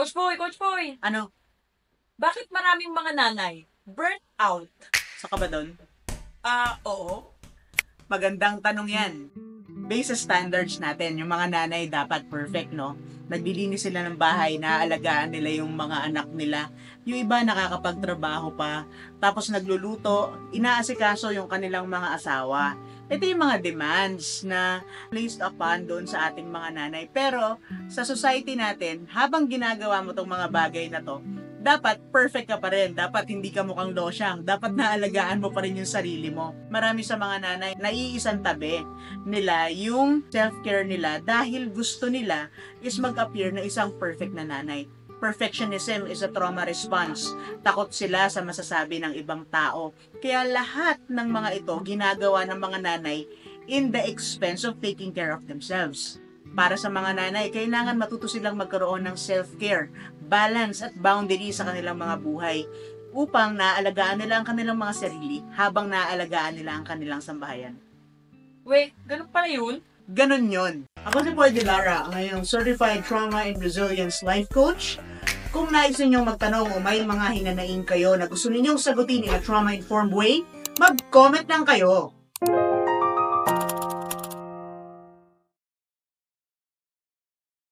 Coach Boy, Ano? bakit maraming mga nanay burnt out? Saka ba doon? Oo. Magandang tanong yan. Based sa standards natin, yung mga nanay dapat perfect, no? Naglilinis sila ng bahay, naaalagaan nila yung mga anak nila. Yung iba nakakapagtrabaho pa, tapos nagluluto, inaasikaso yung kanilang mga asawa. Ito yung mga demands na placed upon doon sa ating mga nanay. Pero sa society natin, habang ginagawa mo tong mga bagay na to, dapat perfect ka pa rin. Dapat hindi ka mukhang losyang. Dapat naalagaan mo pa rin yung sarili mo. Marami sa mga nanay, naiisang tabi nila yung self-care nila dahil gusto nila is mag-appear na isang perfect na nanay. Perfectionism is a trauma response. Takot sila sa masasabi ng ibang tao. Kaya lahat ng mga ito ginagawa ng mga nanay in the expense of taking care of themselves. Para sa mga nanay, kailangan matuto silang magkaroon ng self-care, balance at boundary sa kanilang mga buhay upang naalagaan nila ang kanilang mga sarili habang naalagaan nila ang kanilang sambahayan. Wait, ganun pala yun? Ganon yon. Ako si Pwede Lara, ang iyong Certified Trauma and Resilience Life Coach. Kung nais ninyong magtanong o may mga hinanaing kayo na gusto ninyong sagutin in a trauma-informed way, mag-comment lang kayo.